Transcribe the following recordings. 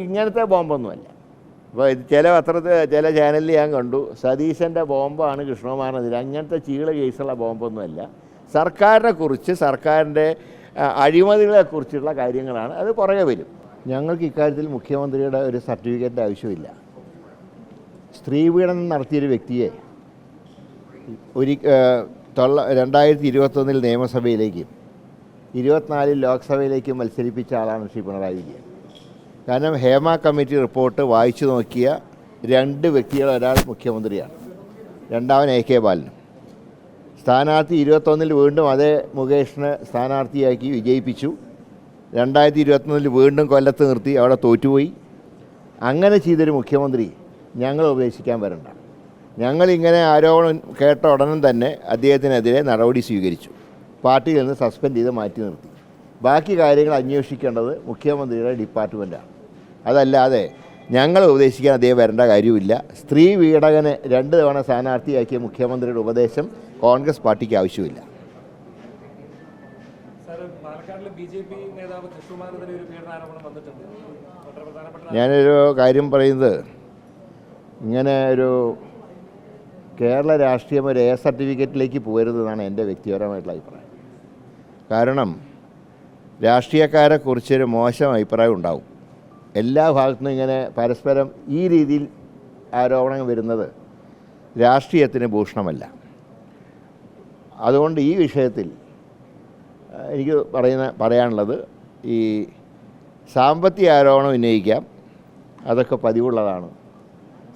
ഇങ്ങനത്തെ ബോംബൊന്നുമല്ല. ഇപ്പോൾ ചില പത്രത്തിൽ ചില ചാനലിൽ ഞാൻ കണ്ടു സതീശൻ്റെ ബോംബാണ് കൃഷ്ണകുമാറിനെതിരെ. അങ്ങനത്തെ ചീള കേസുള്ള ബോംബൊന്നുമല്ല. സർക്കാരിനെ കുറിച്ച്, സർക്കാരിൻ്റെ അഴിമതികളെക്കുറിച്ചുള്ള കാര്യങ്ങളാണ്. അത് പുറകെ വരും. ഞങ്ങൾക്ക് ഇക്കാര്യത്തിൽ മുഖ്യമന്ത്രിയുടെ ഒരു സർട്ടിഫിക്കറ്റിൻ്റെ ആവശ്യമില്ല. സ്ത്രീപീഡനം നടത്തിയൊരു വ്യക്തിയെ 2021 നിയമസഭയിലേക്കും 24 ലോക്സഭയിലേക്കും മത്സരിപ്പിച്ച ആളാണ് ശ്രീ പിണറായി വിജയൻ. കാരണം ഹേമ കമ്മിറ്റി റിപ്പോർട്ട് വായിച്ചു നോക്കിയ 2 വ്യക്തികൾ, ഒരാൾ മുഖ്യമന്ത്രിയാണ്, രണ്ടാമൻ AK ബാലനും. സ്ഥാനാർത്ഥി 21 വീണ്ടും അതേ മുകേഷിനെ സ്ഥാനാർത്ഥിയാക്കി വിജയിപ്പിച്ചു. 2021 വീണ്ടും കൊല്ലത്ത് നിർത്തി, അവിടെ തോറ്റുപോയി. അങ്ങനെ ചെയ്തൊരു മുഖ്യമന്ത്രി ഞങ്ങൾ ഉപദേശിക്കാൻ വരണ്ട. ഞങ്ങളിങ്ങനെ ആരോപണം കേട്ട ഉടനെ തന്നെ അദ്ദേഹത്തിനെതിരെ നടപടി സ്വീകരിച്ചു. പാർട്ടിയിൽ നിന്ന് സസ്പെൻഡ് ചെയ്ത് മാറ്റി നിർത്തി. ബാക്കി കാര്യങ്ങൾ അന്വേഷിക്കേണ്ടത് മുഖ്യമന്ത്രിയുടെ ഡിപ്പാർട്ട്മെൻറ്റാണ്. അതല്ലാതെ ഞങ്ങൾ ഉപദേശിക്കാൻ അദ്ദേഹം വരേണ്ട കാര്യമില്ല. സ്ത്രീ പീഡകനെ 2 തവണ സ്ഥാനാർത്ഥിയാക്കിയ മുഖ്യമന്ത്രിയുടെ ഉപദേശം കോൺഗ്രസ് പാർട്ടിക്ക് ആവശ്യമില്ല. ഞാനൊരു കാര്യം പറയുന്നത്, ഇങ്ങനെ ഒരു കേരള രാഷ്ട്രീയം ഒരു A സർട്ടിഫിക്കറ്റിലേക്ക് പോകരുതെന്നാണ് എൻ്റെ വ്യക്തിപരമായിട്ടുള്ള അഭിപ്രായം. കാരണം രാഷ്ട്രീയക്കാരെക്കുറിച്ചൊരു മോശം അഭിപ്രായം ഉണ്ടാവും. എല്ലാ ഭാഗത്തുനിന്നും ഇങ്ങനെ പരസ്പരം ഈ രീതിയിൽ ആരോപണങ്ങൾ വരുന്നത് രാഷ്ട്രീയത്തിന് ഭൂഷണമല്ല. അതുകൊണ്ട് ഈ വിഷയത്തിൽ എനിക്ക് പറയാനുള്ളത്, ഈ സാമ്പത്തിക ആരോപണം ഉന്നയിക്കാം, അതൊക്കെ പതിവുള്ളതാണ്.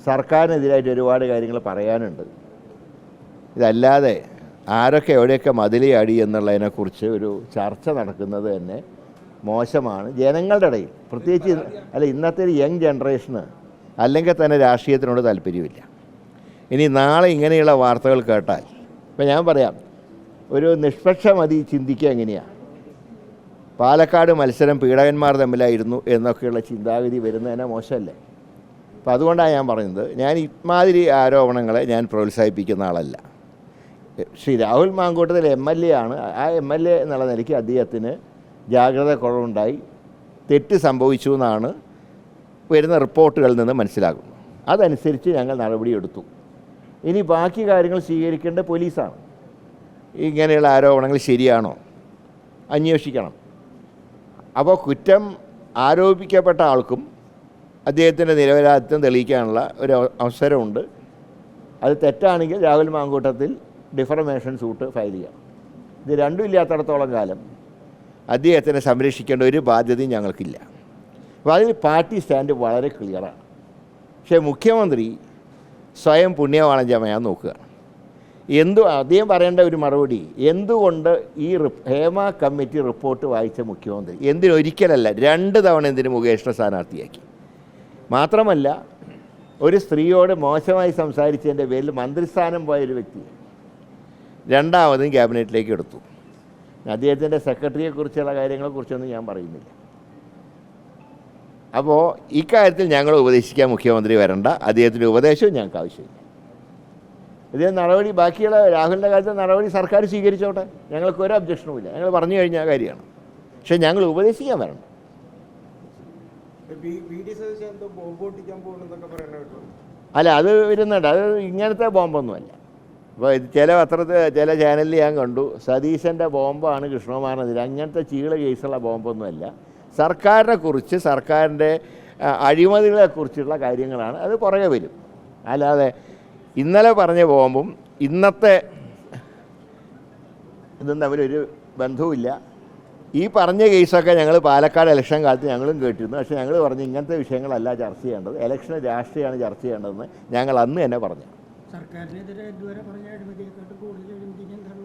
സർക്കാരിനെതിരായിട്ട് ഒരുപാട് കാര്യങ്ങൾ പറയാനുണ്ട്. ഇതല്ലാതെ ആരൊക്കെ എവിടെയൊക്കെ മതിലയാടി എന്നുള്ളതിനെക്കുറിച്ച് ഒരു ചർച്ച നടക്കുന്നത് തന്നെ മോശമാണ്. ജനങ്ങളുടെ ഇടയിൽ പ്രത്യേകിച്ച് ഇന്നത്തെ ഒരു യങ് ജനറേഷന് അല്ലെങ്കിൽ തന്നെ രാഷ്ട്രീയത്തിനോട് താല്പര്യമില്ല. ഇനി നാളെ ഇങ്ങനെയുള്ള വാർത്തകൾ കേട്ടാൽ, ഇപ്പം ഞാൻ പറയാം, ഒരു നിഷ്പക്ഷമതി ചിന്തിക്കുക എങ്ങനെയാണ്. പാലക്കാട് മത്സരം പീഡകന്മാർ തമ്മിലായിരുന്നു എന്നൊക്കെയുള്ള ചിന്താഗതി വരുന്നതിനെ മോശമല്ലേ? അപ്പം അതുകൊണ്ടാണ് ഞാൻ പറയുന്നത്, ഞാൻ ഇമാതിരി ആരോപണങ്ങളെ ഞാൻ പ്രോത്സാഹിപ്പിക്കുന്ന ആളല്ല. ശ്രീ രാഹുൽ മാങ്കൂട്ടത്തിൽ MLA ആണ്. ആ MLA എന്നുള്ള നിലയ്ക്ക് അദ്ദേഹത്തിന് ജാഗ്രത കുറവുണ്ടായി, തെറ്റ് സംഭവിച്ചു എന്നാണ് വരുന്ന റിപ്പോർട്ടുകളിൽ നിന്ന് മനസ്സിലാകുന്നു. അതനുസരിച്ച് ഞങ്ങൾ നടപടിയെടുത്തു. ഇനി ബാക്കി കാര്യങ്ങൾ സ്വീകരിക്കേണ്ട പോലീസാണ്. ഇങ്ങനെയുള്ള ആരോപണങ്ങൾ ശരിയാണോ അന്വേഷിക്കണം. അപ്പോൾ കുറ്റം ആരോപിക്കപ്പെട്ട ആൾക്കും അദ്ദേഹത്തിൻ്റെ നിരപരാധിത്വം തെളിയിക്കാനുള്ള ഒരു അവസരമുണ്ട്. അത് തെറ്റാണെങ്കിൽ Rahul Mamkootathil defamation suit file ചെയ്യാം. ഇത് രണ്ടും ഇല്ലാത്തിടത്തോളം കാലം അദ്ദേഹത്തിനെ സംരക്ഷിക്കേണ്ട ഒരു ബാധ്യതയും ഞങ്ങൾക്കില്ല. അപ്പോൾ അതിൽ പാർട്ടി സ്റ്റാൻഡ് വളരെ ക്ലിയറാണ്. പക്ഷേ മുഖ്യമന്ത്രി സ്വയം പുണ്യവാണഞ്ചമയാൻ നോക്കുക. അദ്ദേഹം പറയേണ്ട ഒരു മറുപടി, എന്തുകൊണ്ട് ഈ ഹേമ കമ്മിറ്റി റിപ്പോർട്ട് വായിച്ച മുഖ്യമന്ത്രി ഒരിക്കലല്ല 2 തവണ മുകേഷിനെ സ്ഥാനാർത്ഥിയാക്കി? മാത്രമല്ല, ഒരു സ്ത്രീയോട് മോശമായി സംസാരിച്ചതിൻ്റെ പേരിൽ മന്ത്രിസ്ഥാനം പോയൊരു വ്യക്തി രണ്ടാമതും ക്യാബിനറ്റിലേക്ക് എടുത്തു. അദ്ദേഹത്തിൻ്റെ സെക്രട്ടറിയെക്കുറിച്ചുള്ള കാര്യങ്ങളെക്കുറിച്ചൊന്നും ഞാൻ പറയുന്നില്ല. അപ്പോൾ ഇക്കാര്യത്തിൽ ഞങ്ങൾ ഉപദേശിക്കാൻ മുഖ്യമന്ത്രി വരണ്ട. അദ്ദേഹത്തിൻ്റെ ഉപദേശവും ഞങ്ങൾക്ക് ആവശ്യമില്ല. ഇതേ നടപടി ബാക്കിയുള്ള രാഹുലിൻ്റെ കാര്യത്തിൽ നടപടി സർക്കാർ സ്വീകരിച്ചോട്ടെ, ഞങ്ങൾക്ക് ഒരു ഒബ്ജക്ഷനുമില്ല. ഞങ്ങൾ പറഞ്ഞു കഴിഞ്ഞ കാര്യമാണ്. പക്ഷേ ഞങ്ങൾ ഉപദേശിക്കാൻ വരണം. അല്ല, അത് വരുന്നുണ്ട്. അത് ഇങ്ങനത്തെ ബോംബൊന്നുമല്ല. ഇപ്പോൾ ചില പത്രത്തിൽ ചില ചാനലിൽ ഞാൻ കണ്ടു സതീശൻ്റെ ബോംബാണ് കൃഷ്ണകുമാറിനെതിരെ. അങ്ങനത്തെ ചീള കേസുള്ള ബോംബൊന്നുമല്ല. സർക്കാരിനെ കുറിച്ച്, സർക്കാരിൻ്റെ അഴിമതികളെക്കുറിച്ചുള്ള കാര്യങ്ങളാണ്. അത് പുറകെ വരും. അല്ലാതെ ഇന്നലെ പറഞ്ഞ ബോംബും ഇന്നത്തെ ഇതും തമ്മിലൊരു ബന്ധവുമില്ല. ഈ പറഞ്ഞ കേസൊക്കെ ഞങ്ങൾ പാലക്കാട് ഇലക്ഷൻ കാലത്ത് ഞങ്ങളും കേട്ടിരുന്നു. പക്ഷേ ഞങ്ങൾ പറഞ്ഞു ഇങ്ങനത്തെ വിഷയങ്ങളല്ല ചർച്ച ചെയ്യേണ്ടത്, ഇലക്ഷന് രാഷ്ട്രീയമാണ് ചർച്ച ചെയ്യേണ്ടതെന്ന് ഞങ്ങൾ അന്ന് തന്നെ പറഞ്ഞു.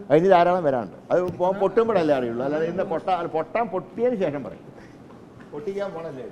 അതിന് ധാരാളം വരാനുണ്ട്. അത് പൊട്ടുമ്പോഴല്ലേ അറിയുള്ളൂ. അല്ലാതെ ഇന്ന് പൊട്ടിയതിന് ശേഷം പറയും. പൊട്ടിക്കാൻ പോണല്ലേ.